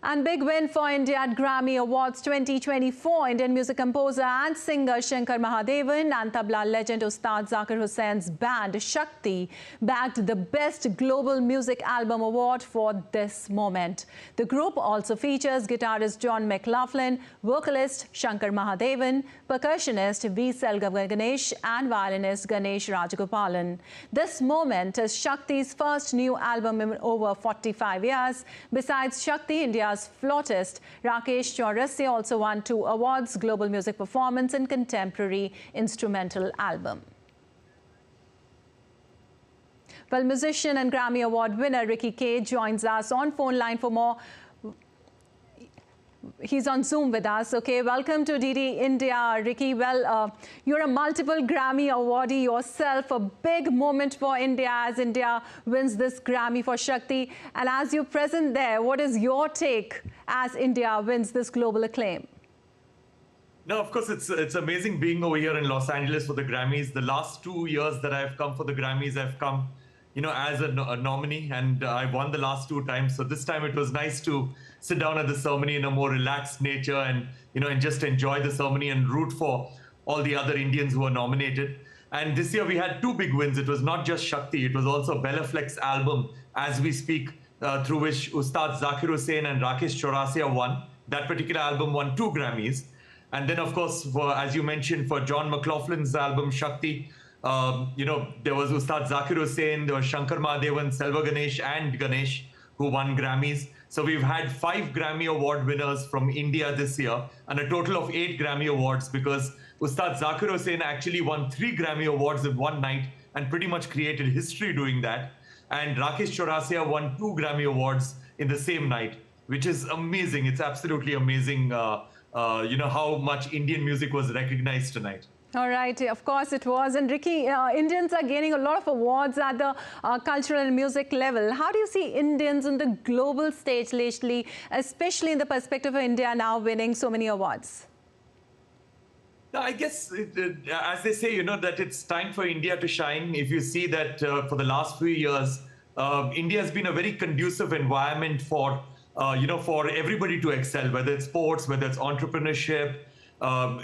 And big win for India at Grammy Awards 2024. Indian music composer and singer Shankar Mahadevan and tabla legend Ustad Zakir Hussain's band Shakti bagged the Best Global Music Album Award for this moment. The group also features guitarist John McLaughlin, vocalist Shankar Mahadevan, percussionist V. Selvam Ganesh and violinist Ganesh Rajagopalan. This moment is Shakti's first new album in over 45 years. Besides Shakti, India's flautist Rakesh Chaurasia also won 2 awards: Global Music Performance and Contemporary Instrumental Album. Well, musician and Grammy Award winner Ricky K joins us on phone line for more. He's on Zoom with us. Okay, welcome to DD India, Ricky. Well, you're a multiple Grammy awardee yourself. A big moment for India as India wins this Grammy for Shakti. And as you're present there, what is your take as India wins this global acclaim? No, of course, it's amazing being over here in Los Angeles for the Grammys. The last 2 years that I've come for the Grammys, I've come, as a nominee, and I won the last 2 times. So this time it was nice to sit down at the ceremony in a more relaxed nature and, and just enjoy the ceremony and root for all the other Indians who were nominated. And this year we had 2 big wins. It was not just Shakti, it was also Bella Fleck's album, As We Speak, through which Ustad Zakir Hussain and Rakesh Chaurasia won. That particular album won 2 Grammys. And then, of course, as you mentioned, for John McLaughlin's album, Shakti, there was Ustad Zakir Hussain, there was Shankar Mahadevan, Selvam Ganesh and Ganesh who won Grammys. So we've had 5 Grammy Award winners from India this year and a total of 8 Grammy Awards, because Ustad Zakir Hussain actually won 3 Grammy Awards in one night and pretty much created history doing that. And Rakesh Chaurasia won 2 Grammy Awards in the same night, which is amazing. It's absolutely amazing, how much Indian music was recognized tonight. All right, of course it was. And Ricky, Indians are gaining a lot of awards at the cultural and music level. How do you see Indians on the global stage lately, especially in the perspective of India now winning so many awards? I guess, as they say, that it's time for India to shine. If you see that for the last few years, India has been a very conducive environment for, for everybody to excel, whether it's sports, whether it's entrepreneurship,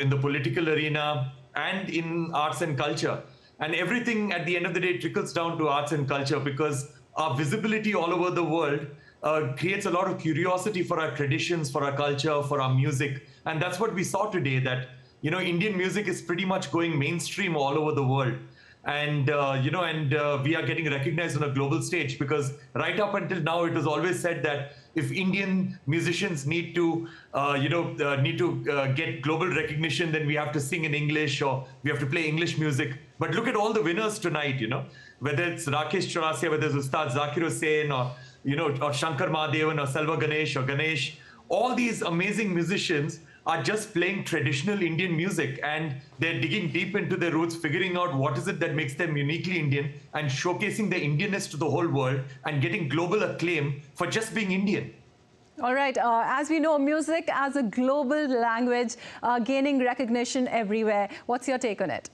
in the political arena, and in arts and culture. And everything at the end of the day trickles down to arts and culture, because our visibility all over the world creates a lot of curiosity for our traditions, for our culture, for our music. And that's what we saw today, that, Indian music is pretty much going mainstream all over the world. And, we are getting recognized on a global stage, because right up until now, it was always said that if Indian musicians need to, get global recognition, then we have to sing in English or we have to play English music. But look at all the winners tonight, whether it's Rakesh Chaurasia, whether it's Ustad Zakir Hussain, or, or Shankar Mahadevan or Selvam Ganesh or Ganesh. All these amazing musicians are just playing traditional Indian music, and they're digging deep into their roots, figuring out what is it that makes them uniquely Indian, and showcasing their Indianness to the whole world and getting global acclaim for just being Indian. All right. As we know, music as a global language gaining recognition everywhere. What's your take on it?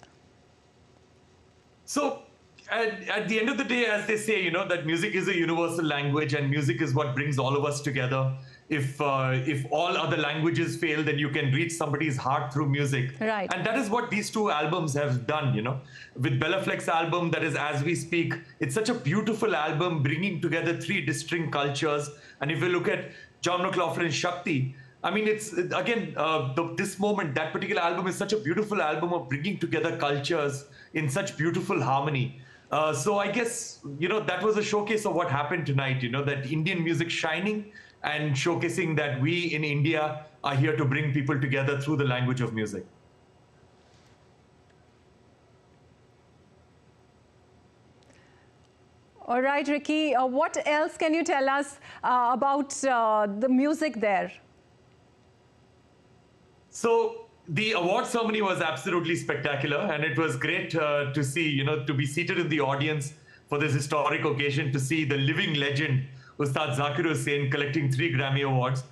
So, at the end of the day, as they say, that music is a universal language, and music is what brings all of us together. If all other languages fail, then you can reach somebody's heart through music. Right. And that is what these 2 albums have done, With Bella Fleck's album, that is As We Speak, it's such a beautiful album bringing together 3 distinct cultures. And if you look at John McLaughlin's Shakti, I mean, it's, again, this moment, that particular album is such a beautiful album of bringing together cultures in such beautiful harmony. So I guess, that was a showcase of what happened tonight, that Indian music shining and showcasing that we in India are here to bring people together through the language of music. All right, Ricky, what else can you tell us about the music there? So the award ceremony was absolutely spectacular, and it was great to see, to be seated in the audience for this historic occasion, to see the living legend Ustad Zakir Hussain collecting 3 Grammy Awards.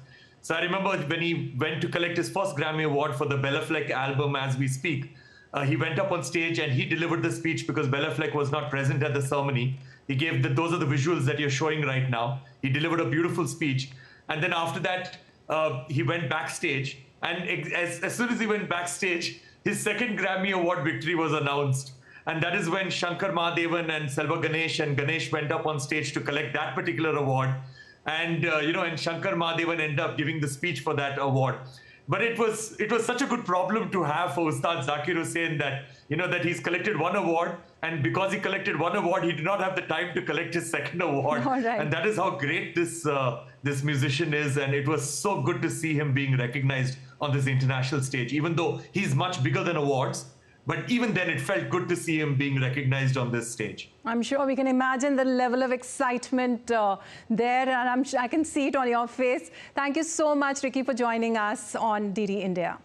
So I remember when he went to collect his first Grammy Award for the Bella Fleck album, As We Speak, he went up on stage and he delivered the speech because Bella Fleck was not present at the ceremony. He gave those are the visuals that you're showing right now. He delivered a beautiful speech. And then after that, he went backstage. And as soon as he went backstage, his second Grammy Award victory was announced. And that is when Shankar Mahadevan and Selva Ganesh and Ganesh went up on stage to collect that particular award. And, and Shankar Mahadevan ended up giving the speech for that award. But it was such a good problem to have for Ustad Zakir Hussain that, that he's collected one award, and because he collected one award, he did not have the time to collect his second award. Right. And that is how great this musician is. And it was so good to see him being recognized on this international stage, even though he's much bigger than awards. But even then, it felt good to see him being recognized on this stage. I'm sure we can imagine the level of excitement there, and I can see it on your face. Thank you so much, Ricky, for joining us on DD India.